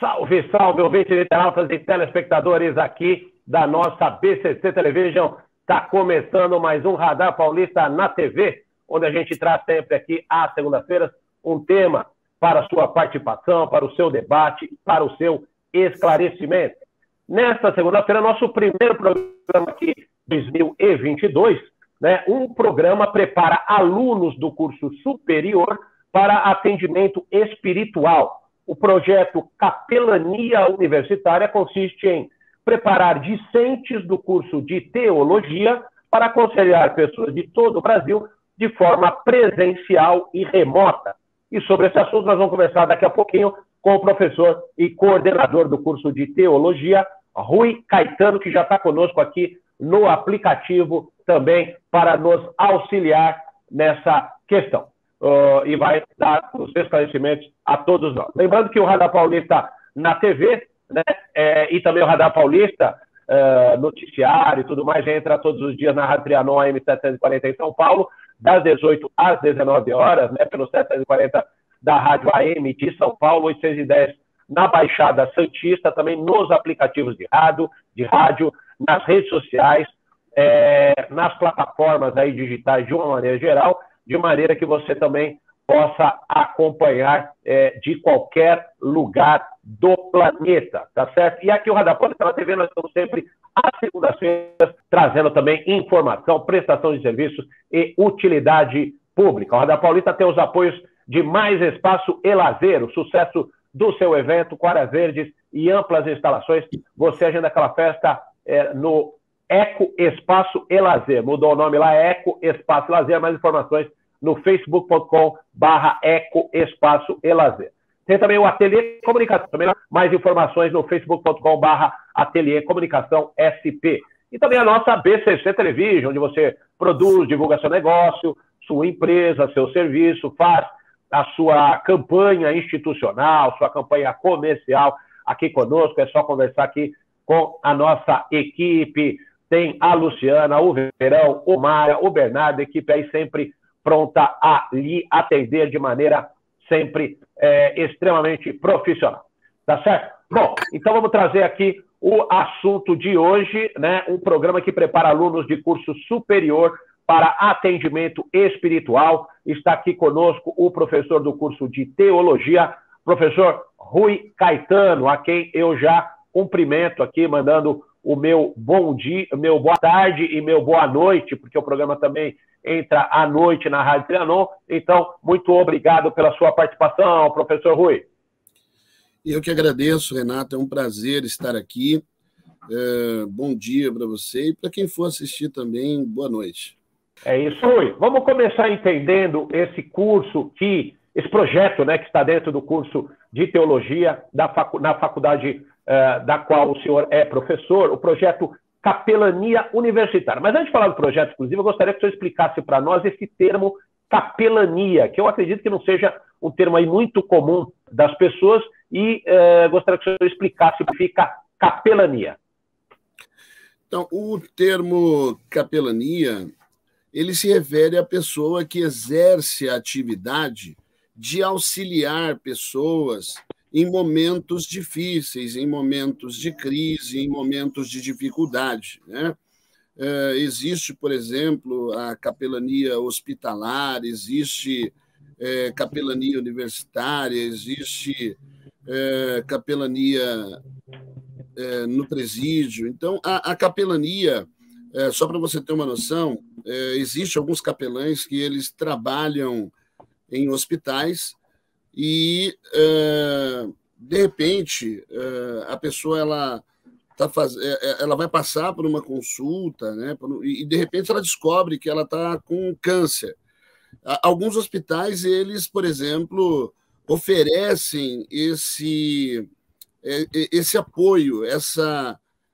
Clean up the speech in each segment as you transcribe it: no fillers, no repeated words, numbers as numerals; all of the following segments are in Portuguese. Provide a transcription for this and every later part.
Salve, salve, ouvintes, internautas e telespectadores aqui da nossa BCC Television. Está começando mais um Radar Paulista na TV, onde a gente traz sempre aqui, às segundas-feiras, um tema para a sua participação, para o seu debate, para o seu esclarecimento. Nesta segunda-feira, nosso primeiro programa aqui, 2022, né, um programa prepara alunos do curso superior para atendimento espiritual. O projeto Capelania Universitária consiste em preparar discentes do curso de teologia para aconselhar pessoas de todo o Brasil de forma presencial e remota. E sobre esse assunto nós vamos conversar daqui a pouquinho com o professor e coordenador do curso de teologia, Rui Caetano, que já está conosco aqui no aplicativo também para nos auxiliar nessa questão. E vai dar os esclarecimentos a todos nós. Lembrando que o Radar Paulista na TV, né, e também o Radar Paulista, noticiário e tudo mais, entra todos os dias na Rádio Trianon AM 740 em São Paulo, das 18 às 19 horas, né, pelo 740 da Rádio AM de São Paulo, 810 na Baixada Santista, também nos aplicativos de rádio, nas redes sociais, nas plataformas aí digitais de uma maneira geral, de maneira que você também possa acompanhar de qualquer lugar do planeta, tá certo? E aqui o Radar Paulista na TV nós estamos sempre às segundas-feiras trazendo também informação, prestação de serviços e utilidade pública. O Radar Paulista tem os apoios de Mais Espaço e Lazer, o sucesso do seu evento com áreas verdes e amplas instalações. Você agenda aquela festa no Eco Espaço e Lazer. Mudou o nome lá, Eco Espaço e Lazer. Mais informações no facebook.com/Eco Espaço e Lazer. Tem também o Ateliê Comunicação, também mais informações no facebook.com/Ateliê Comunicação SP. E também a nossa BCC Television, onde você produz, divulga seu negócio, sua empresa, seu serviço, faz a sua campanha institucional, sua campanha comercial aqui conosco. É só conversar aqui com a nossa equipe. Tem a Luciana, o Verão, o Maia, o Bernardo, a equipe aí sempre pronta a lhe atender de maneira sempre extremamente profissional. Tá certo? Bom, então vamos trazer aqui o assunto de hoje, né? Um programa que prepara alunos de curso superior para atendimento espiritual. Está aqui conosco o professor do curso de teologia, professor Rui Caetano, a quem eu já cumprimento aqui, mandando o meu bom dia, meu boa tarde e meu boa noite, porque o programa também entra à noite na Rádio Trianon. Então, muito obrigado pela sua participação, professor Rui. Eu que agradeço, Renato, é um prazer estar aqui. Bom dia para você e para quem for assistir também, boa noite. É isso, Rui. Vamos começar entendendo esse curso, esse projeto, né, que está dentro do curso de teologia na faculdade da qual o senhor é professor, o projeto Capelania Universitária. Mas antes de falar do projeto exclusivo, eu gostaria que o senhor explicasse para nós esse termo capelania, que eu acredito que não seja um termo aí muito comum das pessoas, e gostaria que o senhor explicasse o que significa capelania. Então, o termo capelania, ele se refere à pessoa que exerce a atividade de auxiliar pessoas em momentos difíceis, em momentos de crise, em momentos de dificuldade, né? Existe, por exemplo, a capelania hospitalar, existe capelania universitária, existe capelania no presídio. Então, a capelania, só para você ter uma noção, existe alguns capelães que eles trabalham em hospitais e, de repente, a pessoa ela vai passar por uma consulta, né, e, de repente, ela descobre que ela está com câncer. Alguns hospitais, eles, por exemplo, oferecem esse apoio,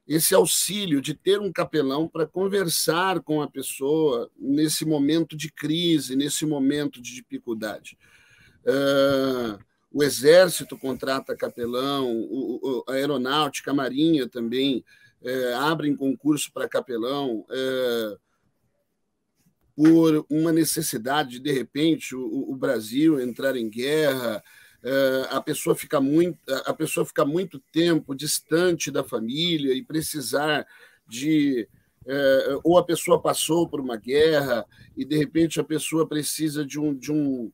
esse auxílio de ter um capelão para conversar com a pessoa nesse momento de crise, nesse momento de dificuldade. O Exército contrata capelão, a Aeronáutica, a Marinha também abrem concurso para capelão por uma necessidade de repente, o Brasil entrar em guerra, a pessoa fica muito tempo distante da família e precisar de... ou a pessoa passou por uma guerra e, de repente, a pessoa precisa de um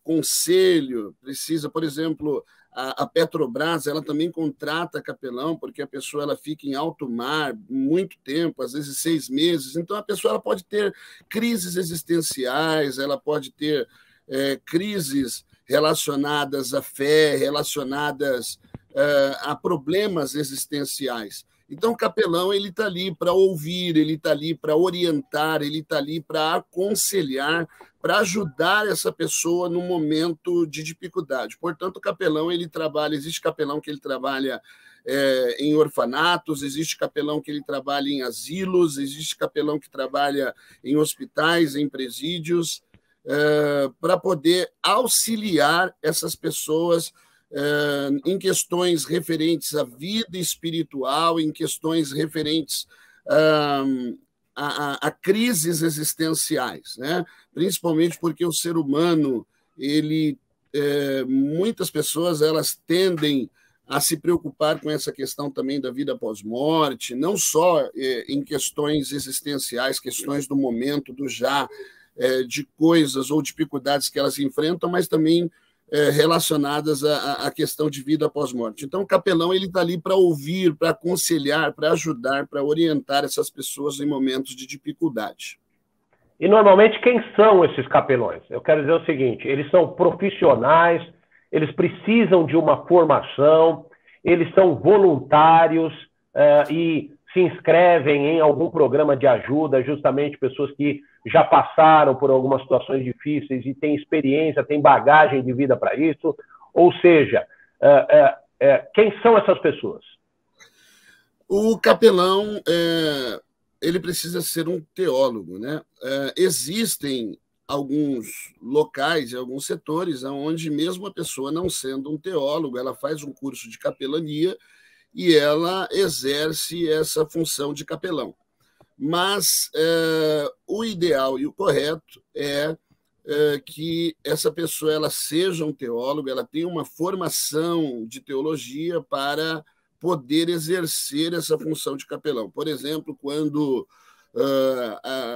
conselho, precisa, por exemplo, a Petrobras, ela também contrata capelão, porque a pessoa ela fica em alto mar muito tempo, às vezes 6 meses, então a pessoa ela pode ter crises existenciais, ela pode ter crises relacionadas à fé, relacionadas a problemas existenciais. Então, o capelão ele está ali para ouvir, ele está ali para orientar, ele está ali para aconselhar, para ajudar essa pessoa no momento de dificuldade. Portanto, o capelão ele trabalha, existe capelão que ele trabalha em orfanatos, existe capelão que ele trabalha em asilos, existe capelão que trabalha em hospitais, em presídios, para poder auxiliar essas pessoas em questões referentes à vida espiritual, em questões referentes a crises existenciais, né? Principalmente porque o ser humano, muitas pessoas elas tendem a se preocupar com essa questão também da vida pós-morte, não só em questões existenciais, questões do momento, do já, de coisas ou dificuldades que elas enfrentam, mas também relacionadas à questão de vida após morte. Então, o capelão ele está ali para ouvir, para aconselhar, para ajudar, para orientar essas pessoas em momentos de dificuldade. E, normalmente, quem são esses capelões? Eu quero dizer o seguinte, eles são profissionais, eles precisam de uma formação, eles são voluntários e se inscrevem em algum programa de ajuda, justamente pessoas que já passaram por algumas situações difíceis e têm experiência, têm bagagem de vida para isso. Ou seja, quem são essas pessoas? O capelão ele precisa ser um teólogo, né? Existem alguns locais e alguns setores onde mesmo a pessoa não sendo um teólogo, ela faz um curso de capelania e ela exerce essa função de capelão. Mas o ideal e o correto é que essa pessoa ela seja um teólogo, ela tenha uma formação de teologia para poder exercer essa função de capelão. Por exemplo, quando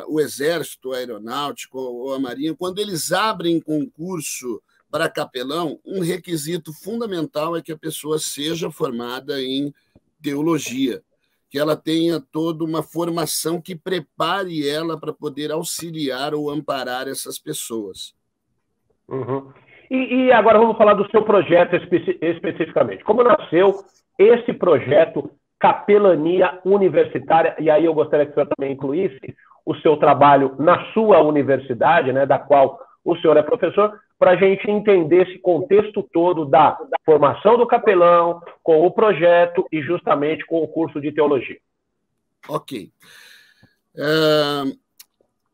o Exército Aeronáutico ou a Marinha, quando eles abrem concurso para capelão, um requisito fundamental é que a pessoa seja formada em teologia, que ela tenha toda uma formação que prepare ela para poder auxiliar ou amparar essas pessoas. Uhum. E agora vamos falar do seu projeto especificamente. Como nasceu esse projeto Capelania Universitária? E aí eu gostaria que o senhor também incluísse o seu trabalho na sua universidade, né, da qual o senhor é professor, para a gente entender esse contexto todo da formação do capelão, com o projeto e justamente com o curso de teologia. Ok.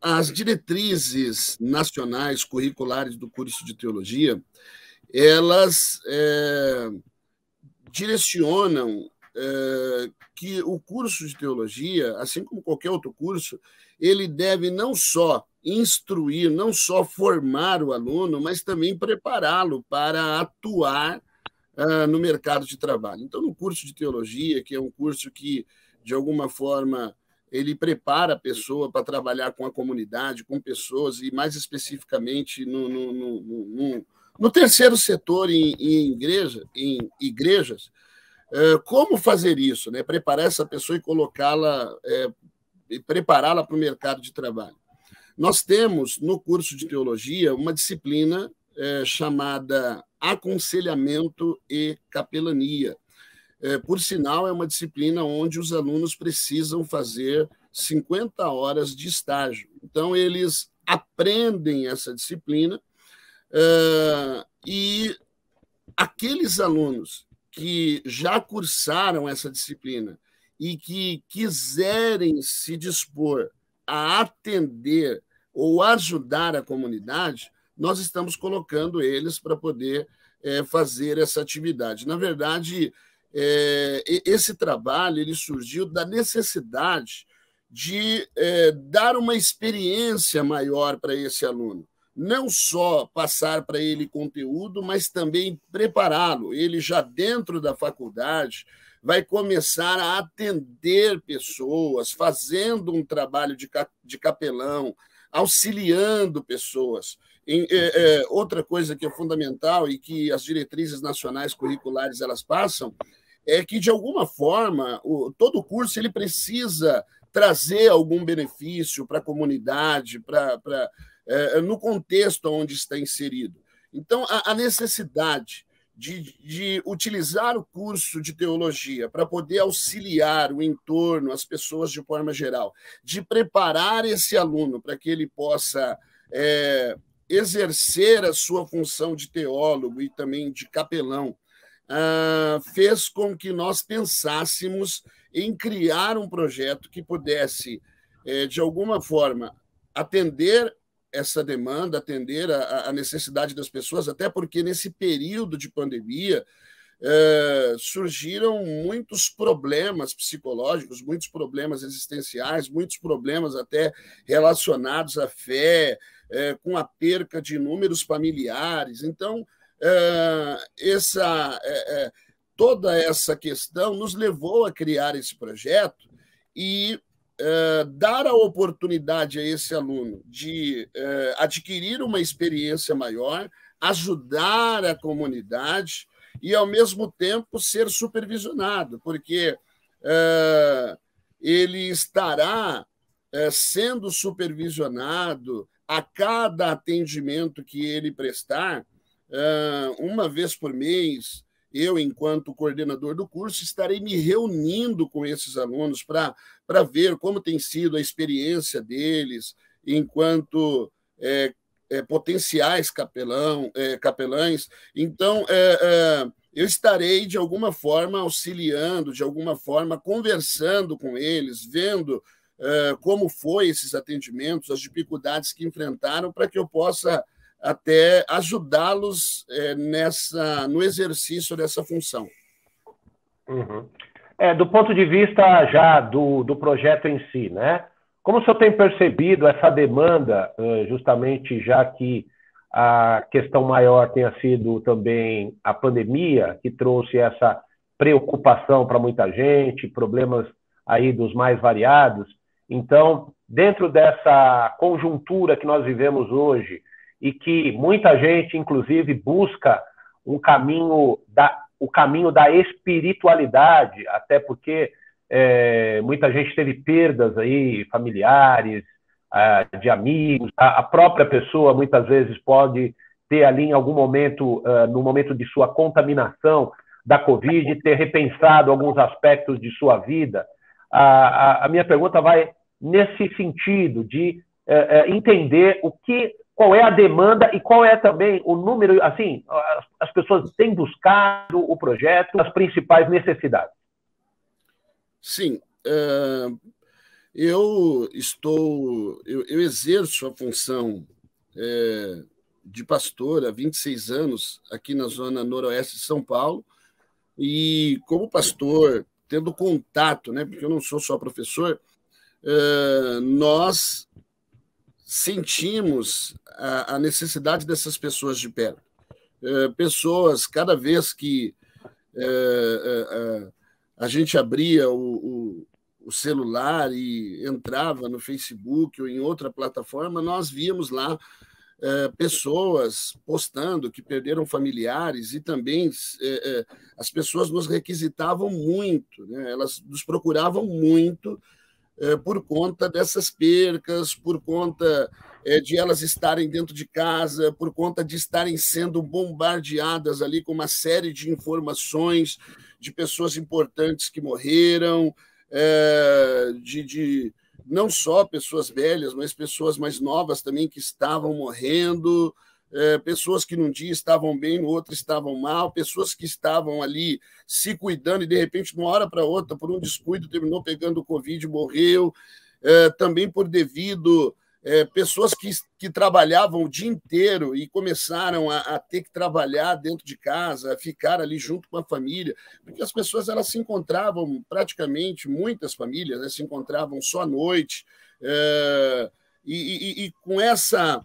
As diretrizes nacionais curriculares do curso de teologia, elas direcionam que o curso de teologia, assim como qualquer outro curso, ele deve não só instruir, não só formar o aluno, mas também prepará-lo para atuar no mercado de trabalho. Então, no curso de teologia, que é um curso que, de alguma forma, ele prepara a pessoa para trabalhar com a comunidade, com pessoas, e mais especificamente no terceiro setor em igrejas, como fazer isso, né? Preparar essa pessoa e colocá-la, prepará-la para o mercado de trabalho. Nós temos, no curso de teologia, uma disciplina chamada Aconselhamento e Capelania. Por sinal, é uma disciplina onde os alunos precisam fazer 50 horas de estágio. Então, eles aprendem essa disciplina e aqueles alunos que já cursaram essa disciplina e que quiserem se dispor a atender ou ajudar a comunidade, nós estamos colocando eles para poder fazer essa atividade. Na verdade, esse trabalho ele surgiu da necessidade de dar uma experiência maior para esse aluno, não só passar para ele conteúdo, mas também prepará-lo. Ele já dentro da faculdade vai começar a atender pessoas, fazendo um trabalho de capelão, auxiliando pessoas. Outra coisa que é fundamental e que as diretrizes nacionais curriculares elas passam é que, de alguma forma, todo curso ele precisa trazer algum benefício para a comunidade, no contexto onde está inserido. Então, a necessidade de utilizar o curso de teologia para poder auxiliar o entorno, as pessoas de forma geral, de preparar esse aluno para que ele possa exercer a sua função de teólogo e também de capelão, fez com que nós pensássemos em criar um projeto que pudesse, de alguma forma, atender essa demanda, atender a necessidade das pessoas, até porque nesse período de pandemia surgiram muitos problemas psicológicos, muitos problemas existenciais, muitos problemas até relacionados à fé, com a perca de inúmeros familiares. Então, toda essa questão nos levou a criar esse projeto e dar a oportunidade a esse aluno de adquirir uma experiência maior, ajudar a comunidade e, ao mesmo tempo, ser supervisionado, porque ele estará sendo supervisionado a cada atendimento que ele prestar, uma vez por mês. Eu, enquanto coordenador do curso, estarei me reunindo com esses alunos para ver como tem sido a experiência deles enquanto potenciais capelães. Então, eu estarei, de alguma forma, auxiliando, de alguma forma, conversando com eles, vendo como foi esses atendimentos, as dificuldades que enfrentaram, para que eu possa até ajudá-los no exercício dessa função. Uhum. Do ponto de vista já do projeto em si, né? Como o senhor tem percebido essa demanda, justamente já que a questão maior tenha sido também a pandemia, que trouxe essa preocupação para muita gente, problemas aí dos mais variados. Então, dentro dessa conjuntura que nós vivemos hoje, e que muita gente, inclusive, busca o caminho da espiritualidade, até porque muita gente teve perdas aí, familiares, de amigos, a própria pessoa muitas vezes pode ter ali em algum momento, no momento de sua contaminação da Covid, ter repensado alguns aspectos de sua vida. A minha pergunta vai nesse sentido de entender qual é a demanda e qual é também o número, assim, as pessoas têm buscado o projeto, as principais necessidades. Sim, eu exerço a função de pastor há 26 anos aqui na zona noroeste de São Paulo, e como pastor, tendo contato, né, porque eu não sou só professor, nós sentimos a necessidade dessas pessoas de perto. Pessoas, cada vez que a gente abria o celular e entrava no Facebook ou em outra plataforma, nós víamos lá pessoas postando que perderam familiares, e também as pessoas nos requisitavam muito, né? Elas nos procuravam muito por conta dessas percas, por conta de elas estarem dentro de casa, por conta de estarem sendo bombardeadas ali com uma série de informações de pessoas importantes que morreram, de não só pessoas velhas, mas pessoas mais novas também que estavam morrendo, pessoas que num dia estavam bem, no outro estavam mal, pessoas que estavam ali se cuidando e, de repente, de uma hora para outra, por um descuido, terminou pegando o Covid e morreu, também por pessoas que trabalhavam o dia inteiro e começaram a ter que trabalhar dentro de casa, a ficar ali junto com a família, porque as pessoas elas se encontravam praticamente, muitas famílias, né, se encontravam só à noite, e com essa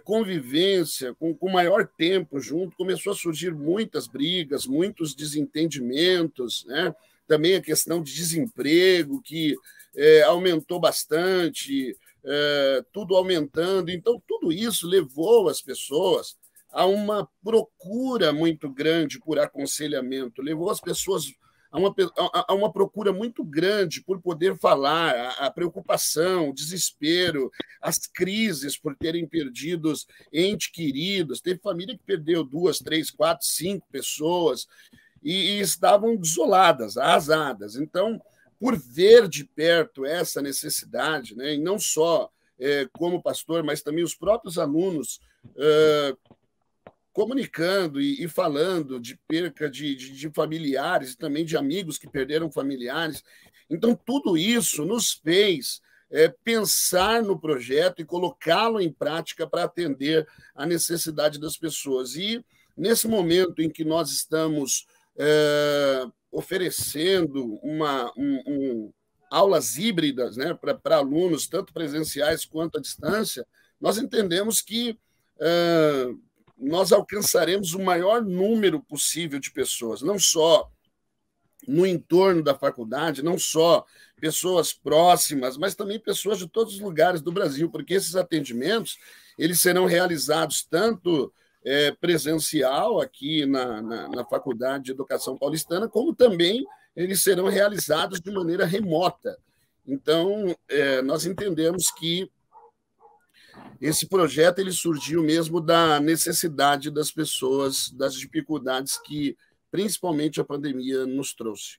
convivência, com maior tempo junto, começou a surgir muitas brigas, muitos desentendimentos, né? Também a questão de desemprego, que aumentou bastante, tudo aumentando. Então, tudo isso levou as pessoas a uma procura muito grande por aconselhamento, levou as pessoas a uma procura muito grande por poder falar, a preocupação, o desespero, as crises por terem perdido entes queridos. Teve família que perdeu 2, 3, 4, 5 pessoas e estavam desoladas, arrasadas. Então, por ver de perto essa necessidade, né, e não só como pastor, mas também os próprios alunos comunicando e falando de perca de familiares e também de amigos que perderam familiares. Então, tudo isso nos fez pensar no projeto e colocá-lo em prática para atender a necessidade das pessoas. E, nesse momento em que nós estamos oferecendo aulas híbridas, né, para alunos, tanto presenciais quanto à distância, nós entendemos que nós alcançaremos o maior número possível de pessoas, não só no entorno da faculdade, não só pessoas próximas, mas também pessoas de todos os lugares do Brasil, porque esses atendimentos eles serão realizados tanto presencial aqui na Faculdade de Educação Paulistana, como também eles serão realizados de maneira remota. Então, nós entendemos que esse projeto ele surgiu mesmo da necessidade das pessoas, das dificuldades que, principalmente, a pandemia nos trouxe.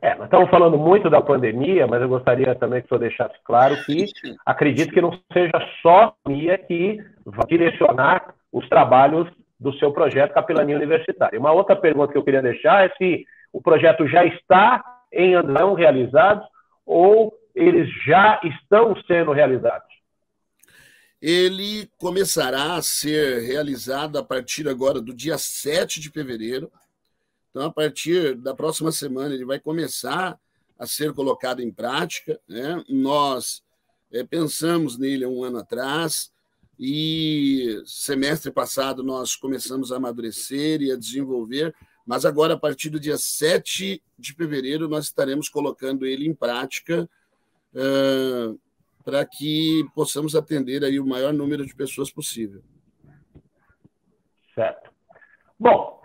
Nós estamos falando muito da pandemia, mas eu gostaria também que o senhor deixasse claro que acredito que não seja só a pandemia que vai direcionar os trabalhos do seu projeto Capelania Universitária. Uma outra pergunta que eu queria deixar é se o projeto já está em andamento realizados ou eles já estão sendo realizados. Ele começará a ser realizado a partir agora do dia 7 de fevereiro. Então, a partir da próxima semana, ele vai começar a ser colocado em prática, né? Nós pensamos nele há um ano atrás e semestre passado nós começamos a amadurecer e a desenvolver, mas agora, a partir do dia 7 de fevereiro, nós estaremos colocando ele em prática para que possamos atender aí o maior número de pessoas possível. Certo. Bom,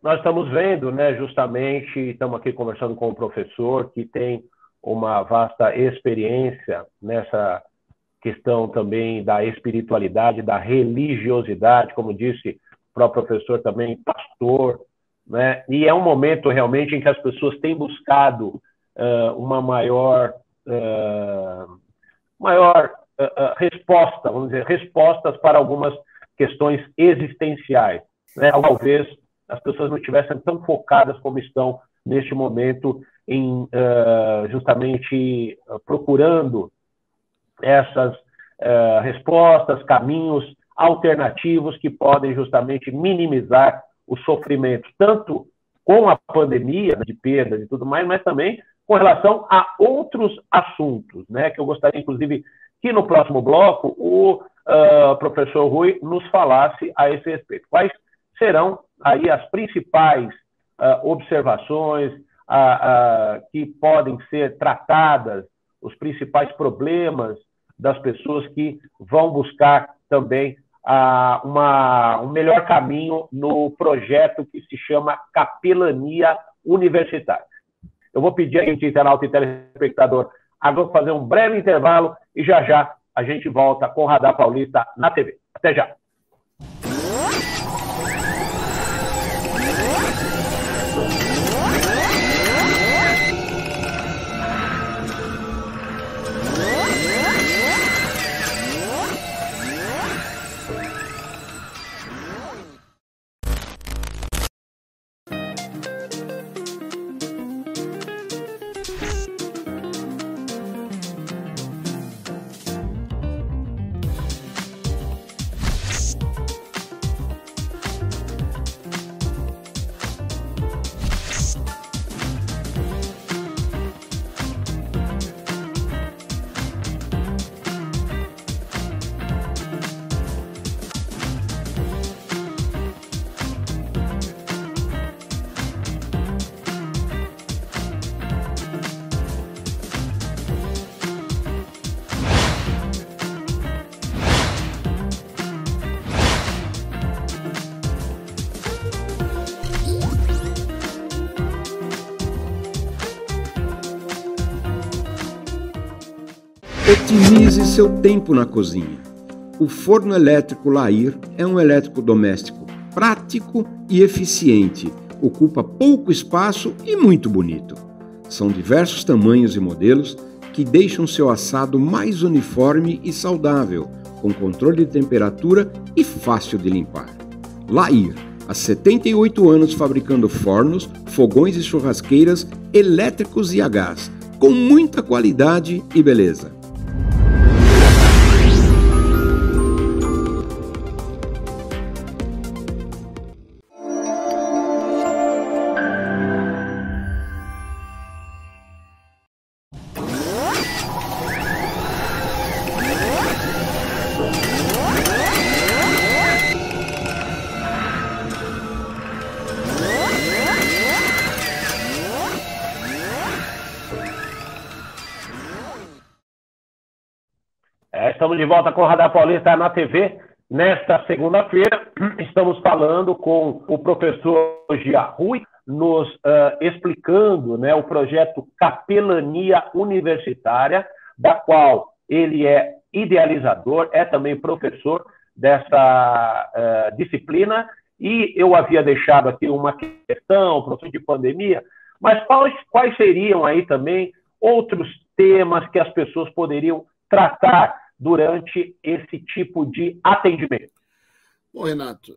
nós estamos vendo, né, justamente, estamos aqui conversando com um professor que tem uma vasta experiência nessa questão também da espiritualidade, da religiosidade, como disse o próprio professor também, pastor, né? E é um momento realmente em que as pessoas têm buscado uma maior resposta, vamos dizer, respostas para algumas questões existenciais, né? Talvez as pessoas não estivessem tão focadas como estão neste momento em justamente procurando essas respostas, caminhos alternativos que podem justamente minimizar o sofrimento, tanto com a pandemia de perdas e tudo mais, mas também com relação a outros assuntos, né? Que eu gostaria, inclusive, que no próximo bloco o professor Rui nos falasse a esse respeito. Quais serão aí as principais observações que podem ser tratadas, os principais problemas das pessoas que vão buscar também um melhor caminho no projeto que se chama Capelania Universitária. Eu vou pedir aí, internauta e telespectador, agora fazer um breve intervalo e já a gente volta com o Radar Paulista na TV. Até já! Otimize seu tempo na cozinha. O forno elétrico Lair é um eletrodoméstico prático e eficiente, ocupa pouco espaço e muito bonito. São diversos tamanhos e modelos que deixam seu assado mais uniforme e saudável, com controle de temperatura e fácil de limpar. Lair, há 78 anos fabricando fornos, fogões e churrasqueiras elétricos e a gás, com muita qualidade e beleza. Estamos de volta com o Radar Paulista na TV. Nesta segunda-feira, estamos falando com o professor Gia Rui, nos explicando, né, o projeto Capelania Universitária, da qual ele é idealizador, é também professor dessa disciplina. E eu havia deixado aqui uma questão, professor, de pandemia, mas quais seriam aí também outros temas que as pessoas poderiam tratar durante esse tipo de atendimento? Bom, Renato,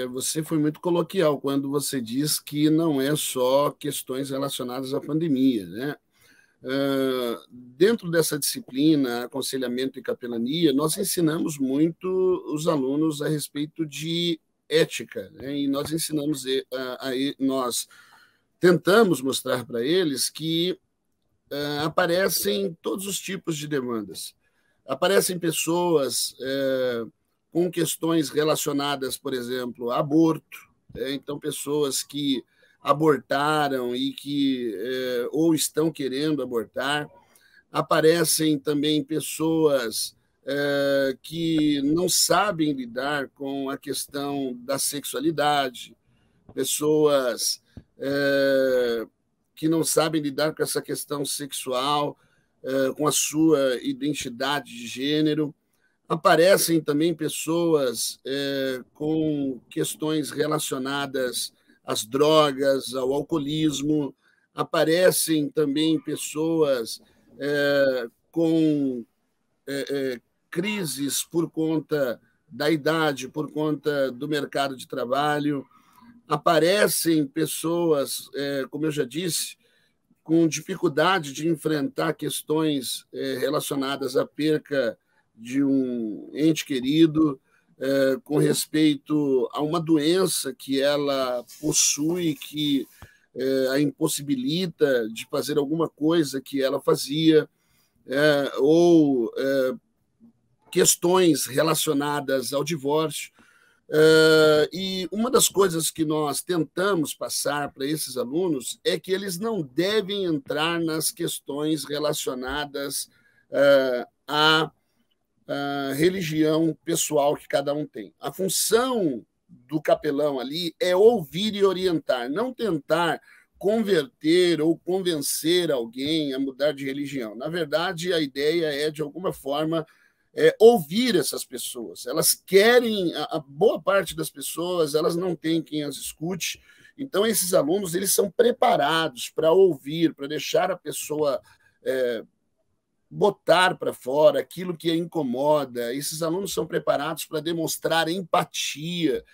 você foi muito coloquial quando você diz que não é só questões relacionadas à pandemia, né? Dentro dessa disciplina, aconselhamento e capelania, nós ensinamos muito os alunos a respeito de ética, né? E nós ensinamos, nós tentamos mostrar para eles que aparecem todos os tipos de demandas. Aparecem pessoas com questões relacionadas, por exemplo, a aborto. Então, pessoas que abortaram e que ou estão querendo abortar. Aparecem também pessoas que não sabem lidar com a questão da sexualidade, pessoas que não sabem lidar com essa questão sexual, com a sua identidade de gênero. Aparecem também pessoas com questões relacionadas às drogas, ao alcoolismo. Aparecem também pessoas com crises por conta da idade, por conta do mercado de trabalho. Aparecem pessoas, como eu já disse, com dificuldade de enfrentar questões relacionadas à perca de um ente querido, com respeito a uma doença que ela possui, que a impossibilita de fazer alguma coisa que ela fazia, ou questões relacionadas ao divórcio. E uma das coisas que nós tentamos passar para esses alunos é que eles não devem entrar nas questões relacionadas à religião pessoal que cada um tem. A função do capelão ali é ouvir e orientar, não tentar converter ou convencer alguém a mudar de religião. Na verdade, a ideia é, de alguma forma, ouvir essas pessoas. Elas querem, a boa parte das pessoas, elas não têm quem as escute. Então, esses alunos, eles são preparados para ouvir, para deixar a pessoa botar para fora aquilo que a incomoda. Esses alunos são preparados para demonstrar empatia.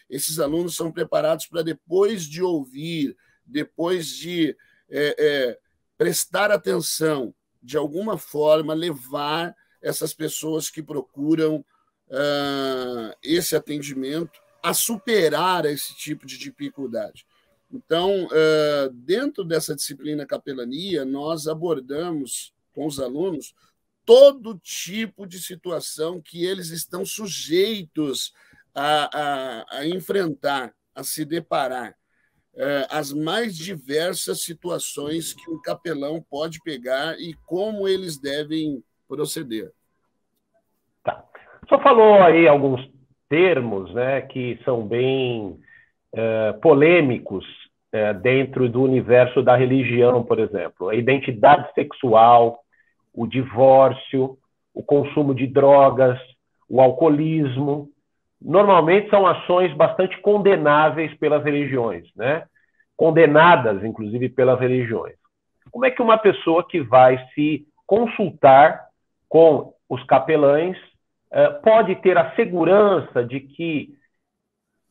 Esses alunos são preparados para, depois de ouvir, depois de prestar atenção, de alguma forma, levar essas pessoas que procuram esse atendimento a superar esse tipo de dificuldade. Então, dentro dessa disciplina capelania, nós abordamos com os alunos todo tipo de situação que eles estão sujeitos a enfrentar, a se deparar. As mais diversas situações que um capelão pode pegar e como eles devem proceder. Tá. Só falou aí alguns termos, né, que são bem polêmicos dentro do universo da religião, por exemplo. A identidade sexual, o divórcio, o consumo de drogas, o alcoolismo. Normalmente são ações bastante condenáveis pelas religiões, né? Condenadas, inclusive, pelas religiões. Como é que uma pessoa que vai se consultar com os capelães pode ter a segurança de que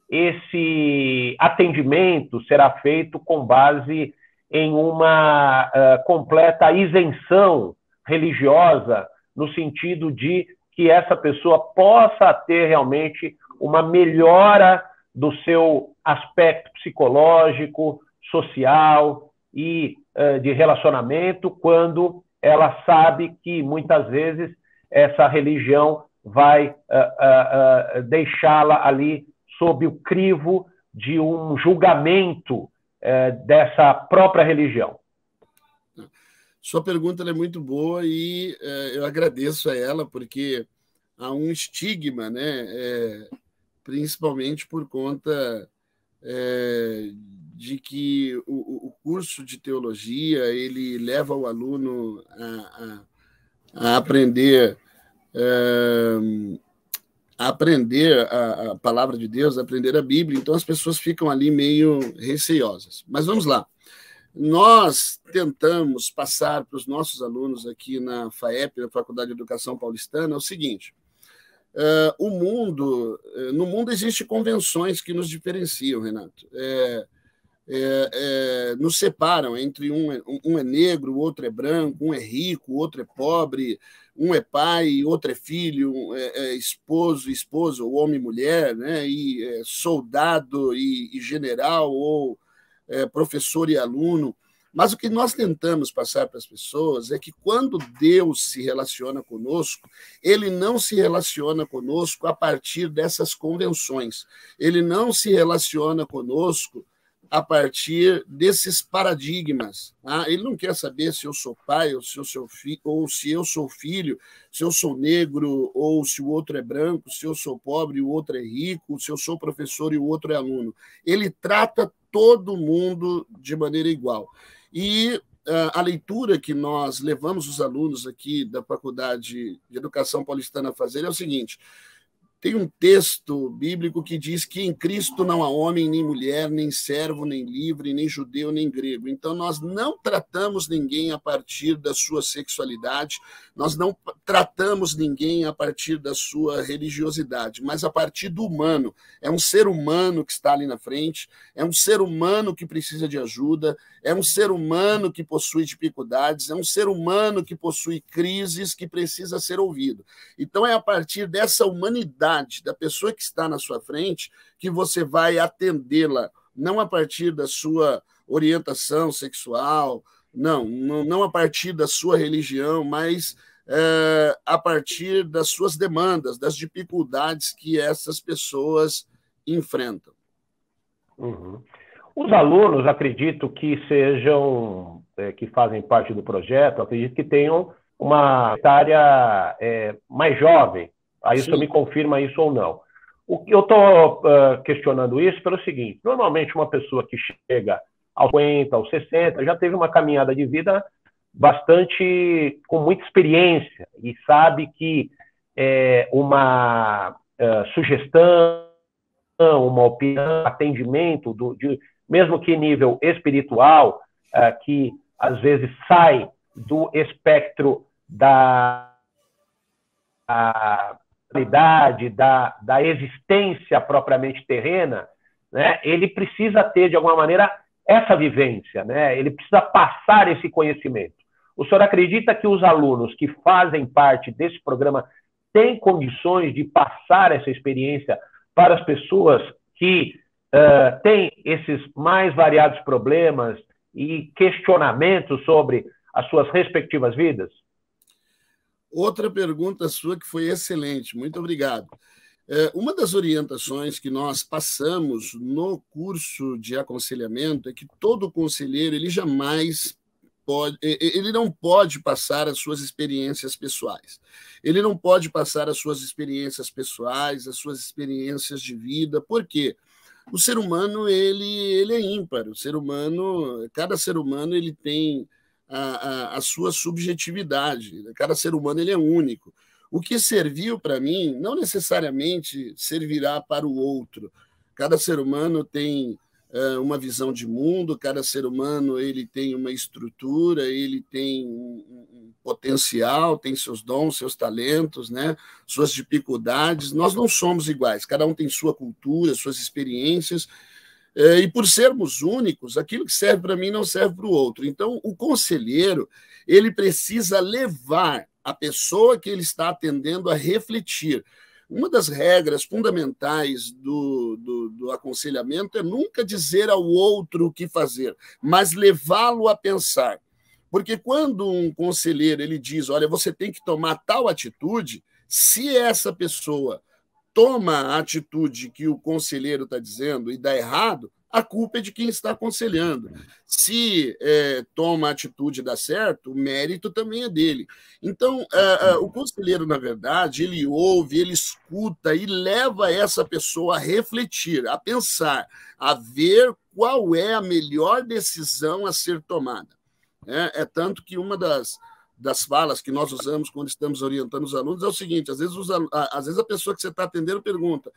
esse atendimento será feito com base em uma completa isenção religiosa, no sentido de que essa pessoa possa ter realmente uma melhora do seu aspecto psicológico, social e de relacionamento, quando ela sabe que muitas vezes essa religião vai deixá-la ali sob o crivo de um julgamento dessa própria religião. Sua pergunta é muito boa e eu agradeço a ela, porque há um estigma, né, principalmente por conta de que o curso de teologia ele leva o aluno a aprender a palavra de Deus, a aprender a Bíblia, então as pessoas ficam ali meio receosas. Mas vamos lá. Nós tentamos passar para os nossos alunos aqui na FAEP, na Faculdade de Educação Paulistana, o seguinte: no mundo existem convenções que nos diferenciam, Renato. Nos separam entre um é negro, o outro é branco, um é rico, o outro é pobre, um é pai, outro é filho, é esposo, esposa, ou homem e mulher, né? E soldado e general, ou professor e aluno. Mas o que nós tentamos passar para as pessoas é que quando Deus se relaciona conosco, ele não se relaciona conosco a partir dessas convenções. Ele não se relaciona conosco a partir desses paradigmas. Ele não quer saber se eu sou pai, ou se eu sou filho, se eu sou negro, ou se o outro é branco, se eu sou pobre e o outro é rico, se eu sou professor e o outro é aluno. Ele trata todo mundo de maneira igual. E a leitura que nós levamos os alunos aqui da Faculdade de Educação Paulistana a fazer é o seguinte: tem um texto bíblico que diz que em Cristo não há homem, nem mulher, nem servo, nem livre, nem judeu, nem grego. Então, nós não tratamos ninguém a partir da sua sexualidade, nós não tratamos ninguém a partir da sua religiosidade, mas a partir do humano. É um ser humano que está ali na frente, é um ser humano que precisa de ajuda, é um ser humano que possui dificuldades, é um ser humano que possui crises, que precisa ser ouvido. Então, é a partir dessa humanidade da pessoa que está na sua frente que você vai atendê-la, não a partir da sua orientação sexual, não a partir da sua religião, mas a partir das suas demandas, das dificuldades que essas pessoas enfrentam. Uhum. Os alunos, acredito que sejam, que fazem parte do projeto, acredito que tenham uma área mais jovem. Aí o senhor me confirma isso ou não. Eu estou questionando isso pelo seguinte: normalmente uma pessoa que chega aos 50, aos 60, já teve uma caminhada de vida bastante, com muita experiência, e sabe que uma sugestão, uma opinião, atendimento, mesmo que nível espiritual, que às vezes sai do espectro da realidade, da existência propriamente terrena, né? Ele precisa ter, de alguma maneira, essa vivência, né? Ele precisa passar esse conhecimento. O senhor acredita que os alunos que fazem parte desse programa têm condições de passar essa experiência para as pessoas que têm esses mais variados problemas e questionamentos sobre as suas respectivas vidas? Outra pergunta sua que foi excelente, muito obrigado. Uma das orientações que nós passamos no curso de aconselhamento é que todo conselheiro ele não pode passar as suas experiências pessoais. Ele não pode passar as suas experiências pessoais, as suas experiências de vida. Por quê? O ser humano ele é ímpar. Cada ser humano ele tem a sua subjetividade. Cada ser humano ele é único. O que serviu para mim não necessariamente servirá para o outro. Cada ser humano tem uma visão de mundo, cada ser humano ele tem uma estrutura, ele tem um potencial, tem seus dons, seus talentos, né? Suas dificuldades. Nós não somos iguais, cada um tem sua cultura, suas experiências, e por sermos únicos, aquilo que serve para mim não serve para o outro. Então, o conselheiro ele precisa levar a pessoa que ele está atendendo a refletir. Uma das regras fundamentais do aconselhamento é nunca dizer ao outro o que fazer, mas levá-lo a pensar. Porque quando um conselheiro ele diz, olha, você tem que tomar tal atitude, se essa pessoa toma a atitude que o conselheiro está dizendo e dá errado, a culpa é de quem está aconselhando. Se toma a atitude e dá certo, o mérito também é dele. Então, o conselheiro, na verdade, ele ouve, ele escuta e leva essa pessoa a refletir, a pensar, a ver qual é a melhor decisão a ser tomada. É tanto que uma das falas que nós usamos quando estamos orientando os alunos é o seguinte, às vezes a pessoa que você está atendendo pergunta,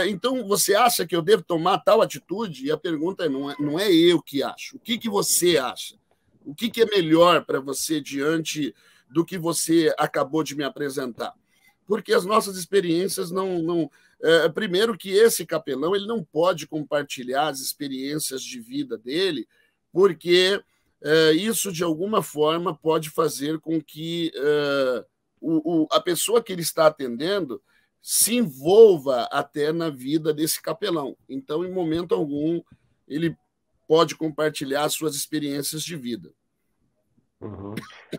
então, você acha que eu devo tomar tal atitude? E a pergunta é, não é eu que acho. O que você acha? O que é melhor para você diante do que você acabou de me apresentar? Porque as nossas experiências primeiro que esse capelão ele não pode compartilhar as experiências de vida dele, porque isso, de alguma forma, pode fazer com que a pessoa que ele está atendendo se envolva até na vida desse capelão. Então, em momento algum, ele pode compartilhar suas experiências de vida. Uhum.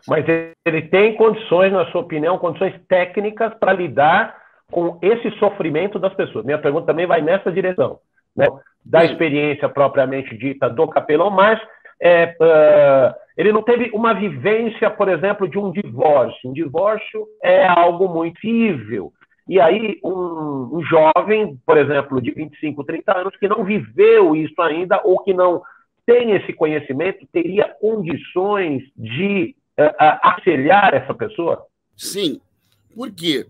Mas ele tem condições, na sua opinião, condições técnicas para lidar com esse sofrimento das pessoas. Minha pergunta também vai nessa direção, né? Da experiência propriamente dita do capelão, mas ele não teve uma vivência, por exemplo, de um divórcio. Um divórcio é algo muito terrível. E aí, um jovem, por exemplo, de 25, 30 anos, que não viveu isso ainda ou que não tem esse conhecimento, teria condições de aconselhar essa pessoa? Sim. Por quê?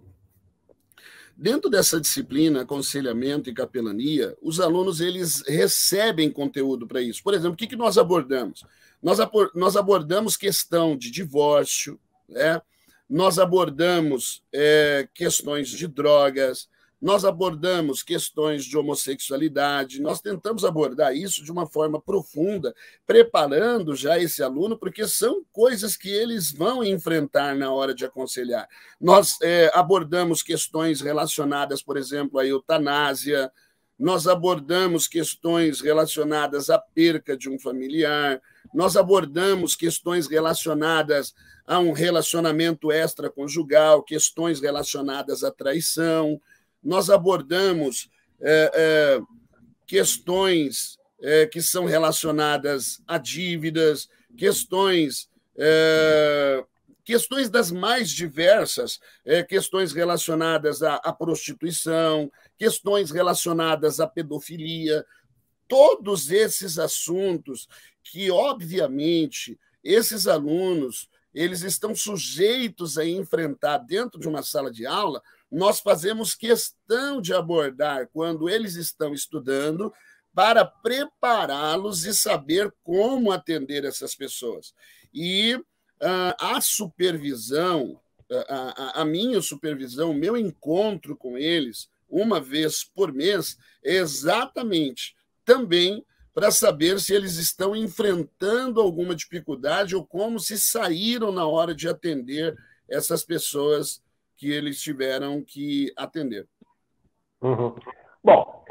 Dentro dessa disciplina, aconselhamento e capelania, os alunos eles recebem conteúdo para isso. Por exemplo, o que nós abordamos? Nós abordamos questão de divórcio, né? Nós abordamos questões de drogas, nós abordamos questões de homossexualidade, nós tentamos abordar isso de uma forma profunda, preparando já esse aluno, porque são coisas que eles vão enfrentar na hora de aconselhar. Nós abordamos questões relacionadas, por exemplo, à eutanásia, nós abordamos questões relacionadas à perca de um familiar, nós abordamos questões relacionadas a um relacionamento extraconjugal, questões relacionadas à traição, nós abordamos questões que são relacionadas a dívidas, questões das mais diversas, questões relacionadas à prostituição, questões relacionadas à pedofilia, todos esses assuntos que, obviamente, esses alunos eles estão sujeitos a enfrentar dentro de uma sala de aula, nós fazemos questão de abordar quando eles estão estudando para prepará-los e saber como atender essas pessoas. E a supervisão, a minha supervisão, o meu encontro com eles, uma vez por mês, é exatamente também para saber se eles estão enfrentando alguma dificuldade ou como se saíram na hora de atender essas pessoas que eles tiveram que atender. Uhum. Bom,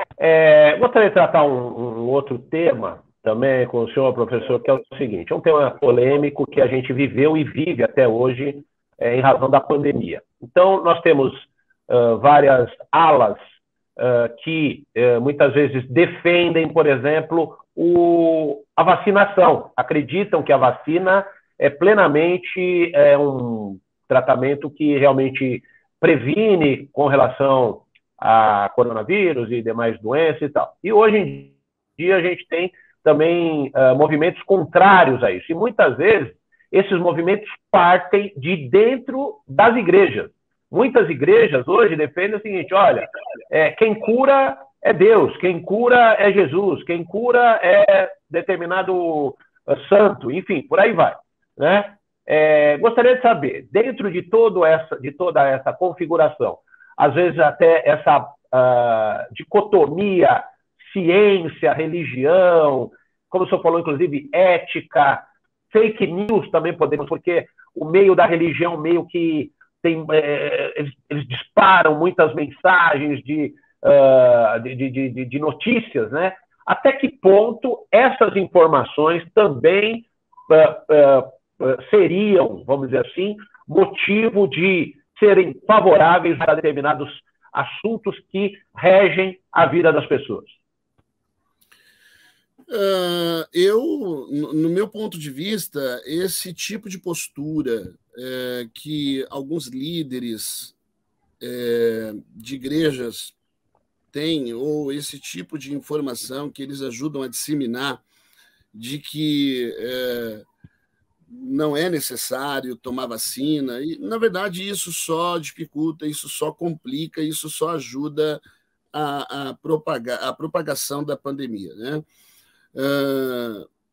gostaria de tratar um outro tema também com o senhor, professor, que é o seguinte, é um tema polêmico que a gente viveu e vive até hoje em razão da pandemia. Então, nós temos várias alas que muitas vezes defendem, por exemplo, a vacinação. Acreditam que a vacina é plenamente um tratamento que realmente previne com relação a coronavírus e demais doenças e tal. E hoje em dia a gente tem também movimentos contrários a isso. E muitas vezes esses movimentos partem de dentro das igrejas. Muitas igrejas hoje defendem o seguinte, olha, quem cura é Deus, quem cura é Jesus, quem cura é determinado santo, enfim, por aí vai, né? Gostaria de saber, dentro de toda essa configuração, às vezes até essa dicotomia ciência, religião, como o senhor falou, inclusive, ética, fake news também podemos, porque o meio da religião meio que tem, eles disparam muitas mensagens de notícias, né? Até que ponto essas informações também seriam, vamos dizer assim, motivo de serem favoráveis a determinados assuntos que regem a vida das pessoas? No meu ponto de vista, esse tipo de postura que alguns líderes de igrejas têm, ou esse tipo de informação que eles ajudam a disseminar, de que não é necessário tomar vacina, e, na verdade, isso só dificulta, isso só complica, isso só ajuda a propagação da pandemia, né?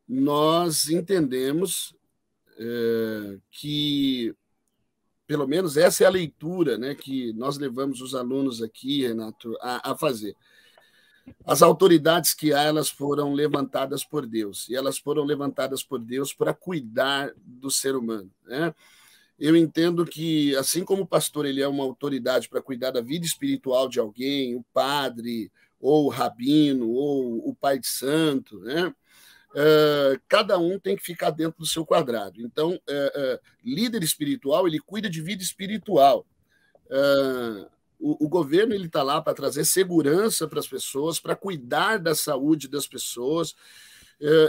Nós entendemos que, pelo menos essa é a leitura, né, que nós levamos os alunos aqui, Renato, a fazer. As autoridades que há, elas foram levantadas por Deus, e elas foram levantadas por Deus para cuidar do ser humano, né? Eu entendo que, assim como o pastor ele é uma autoridade para cuidar da vida espiritual de alguém, o padre, ou o rabino, ou o pai de santo, né? Cada um tem que ficar dentro do seu quadrado. Então, líder espiritual, ele cuida de vida espiritual. O governo está lá para trazer segurança para as pessoas, para cuidar da saúde das pessoas.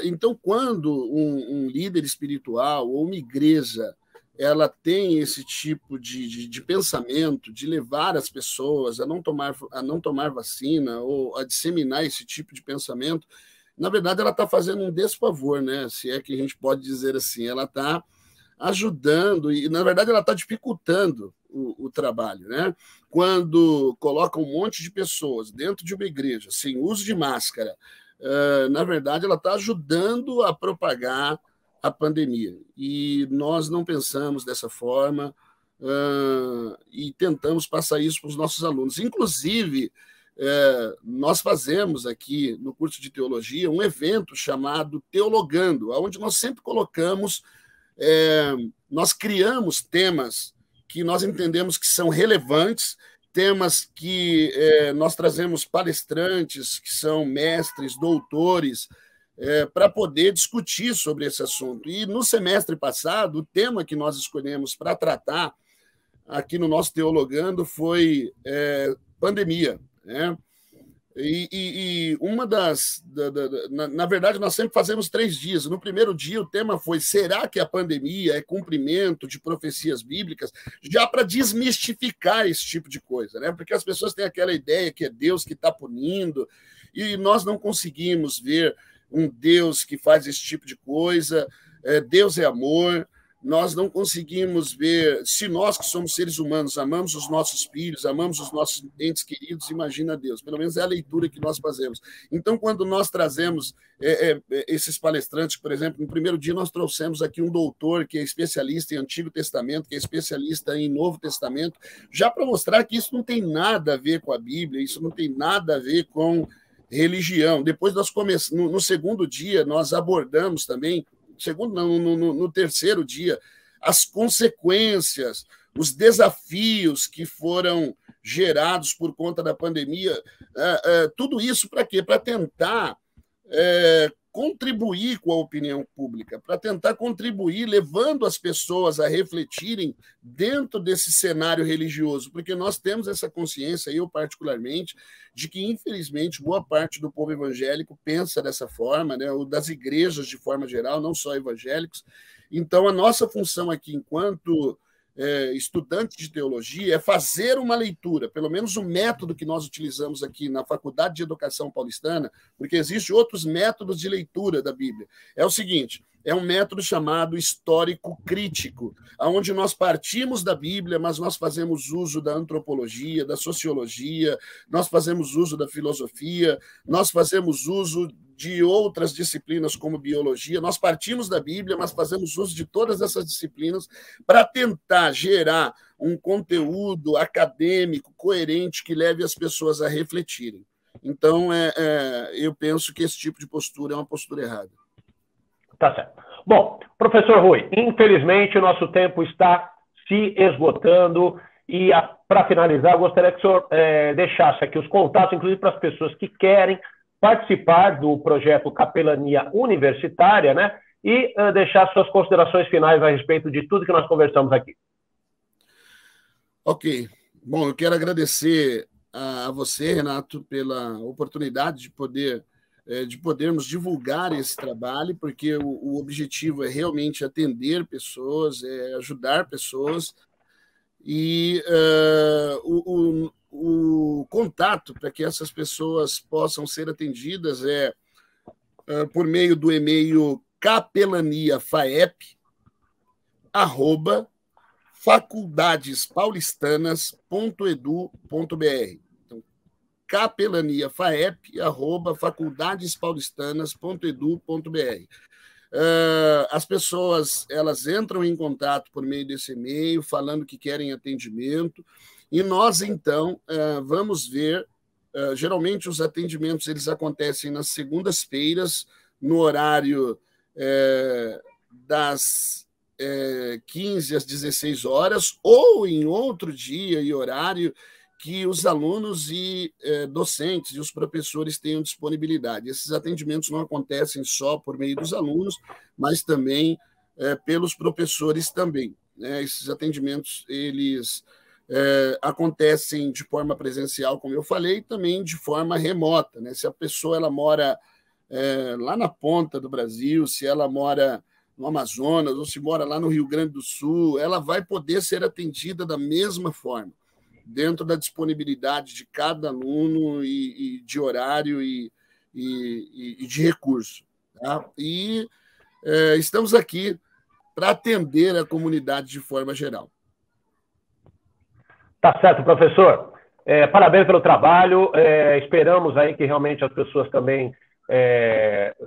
Então, quando um líder espiritual ou uma igreja ela tem esse tipo de pensamento, de levar as pessoas a não tomar vacina ou a disseminar esse tipo de pensamento, na verdade, ela está fazendo um desfavor, né? Se é que a gente pode dizer assim. Ela está ajudando e, na verdade, ela está dificultando o trabalho, né? Quando coloca um monte de pessoas dentro de uma igreja sem uso de máscara, na verdade, ela está ajudando a propagar a pandemia. E nós não pensamos dessa forma e tentamos passar isso para os nossos alunos. Inclusive, nós fazemos aqui no curso de teologia um evento chamado Teologando, onde nós sempre colocamos, nós criamos temas que nós entendemos que são relevantes, temas que nós trazemos palestrantes que são mestres, doutores, para poder discutir sobre esse assunto. E no semestre passado, o tema que nós escolhemos para tratar aqui no nosso Teologando foi pandemia, né? E uma na verdade, nós sempre fazemos 3 dias. No primeiro dia, o tema foi: será que a pandemia é cumprimento de profecias bíblicas? Já para desmistificar esse tipo de coisa, né? Porque as pessoas têm aquela ideia que é Deus que está punindo, e nós não conseguimos ver um Deus que faz esse tipo de coisa. Deus é amor. Nós não conseguimos ver, se nós que somos seres humanos amamos os nossos filhos, amamos os nossos entes queridos, imagina Deus. Pelo menos é a leitura que nós fazemos. Então, quando nós trazemos esses palestrantes, por exemplo, no primeiro dia nós trouxemos aqui um doutor que é especialista em Antigo Testamento, que é especialista em Novo Testamento, já para mostrar que isso não tem nada a ver com a Bíblia, isso não tem nada a ver com religião. Depois nós começamos, no segundo dia, nós abordamos também, no terceiro dia, as consequências, os desafios que foram gerados por conta da pandemia. Tudo isso para quê? Para tentar contribuir com a opinião pública, para tentar contribuir, levando as pessoas a refletirem dentro desse cenário religioso, porque nós temos essa consciência, eu particularmente, de que, infelizmente, boa parte do povo evangélico pensa dessa forma, né, ou das igrejas de forma geral, não só evangélicos. Então, a nossa função aqui, enquanto estudante de teologia, é fazer uma leitura, pelo menos o método que nós utilizamos aqui na Faculdade de Educação Paulistana, porque existem outros métodos de leitura da Bíblia. É o seguinte: é um método chamado histórico crítico, onde nós partimos da Bíblia, mas nós fazemos uso da antropologia, da sociologia, nós fazemos uso da filosofia, nós fazemos uso de outras disciplinas como biologia, nós partimos da Bíblia, mas fazemos uso de todas essas disciplinas para tentar gerar um conteúdo acadêmico coerente que leve as pessoas a refletirem. Então, eu penso que esse tipo de postura é uma postura errada. Tá certo. Bom, professor Rui, infelizmente o nosso tempo está se esgotando e, para finalizar, eu gostaria que o senhor deixasse aqui os contatos, inclusive para as pessoas que querem participar do projeto Capelania Universitária, né? E deixar suas considerações finais a respeito de tudo que nós conversamos aqui. Ok. Bom, eu quero agradecer a você, Renato, pela oportunidade de podermos divulgar esse trabalho, porque o objetivo é realmente atender pessoas, ajudar pessoas, e o contato para que essas pessoas possam ser atendidas por meio do e-mail capelaniafaep@faculdadespaulistanas.edu.br. Então, capelaniafaep@faculdadespaulistanas.edu.br. As pessoas, elas entram em contato por meio desse e-mail, falando que querem atendimento, e nós, então, vamos ver. Geralmente, os atendimentos eles acontecem nas segundas-feiras, no horário das 15 às 16 horas, ou em outro dia e horário que os alunos e docentes e os professores tenham disponibilidade. Esses atendimentos não acontecem só por meio dos alunos, mas também pelos professores também, né? Esses atendimentos, eles acontecem de forma presencial, como eu falei, e também de forma remota, né? Se a pessoa ela mora lá na ponta do Brasil, se ela mora no Amazonas, ou se mora lá no Rio Grande do Sul, ela vai poder ser atendida da mesma forma, dentro da disponibilidade de cada aluno e de horário e de recurso. Tá? E estamos aqui para atender a comunidade de forma geral. Tá certo, professor. Parabéns pelo trabalho. Esperamos aí que realmente as pessoas também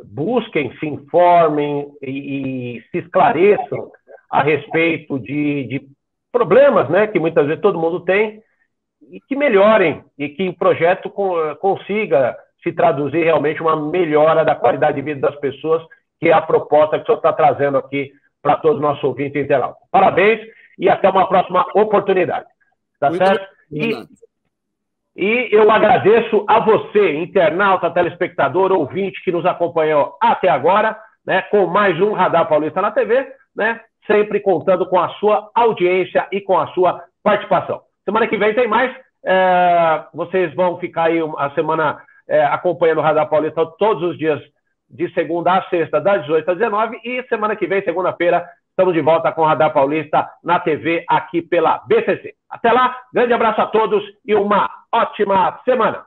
busquem, se informem e se esclareçam a respeito de problemas, né, que muitas vezes todo mundo tem, e que melhorem, e que o projeto consiga se traduzir realmente uma melhora da qualidade de vida das pessoas, que é a proposta que o senhor está trazendo aqui para todos os nossos ouvintes internautas. Parabéns e até uma próxima oportunidade. Tá certo? E eu agradeço a você, internauta, telespectador, ouvinte, que nos acompanhou até agora, né, com mais um Radar Paulista na TV, né, sempre contando com a sua audiência e com a sua participação. Semana que vem tem mais. Vocês vão ficar aí a semana acompanhando o Radar Paulista todos os dias, de segunda a sexta, das 18 às 19, e semana que vem, segunda-feira, estamos de volta com o Radar Paulista na TV, aqui pela BCC. Até lá, grande abraço a todos e uma ótima semana.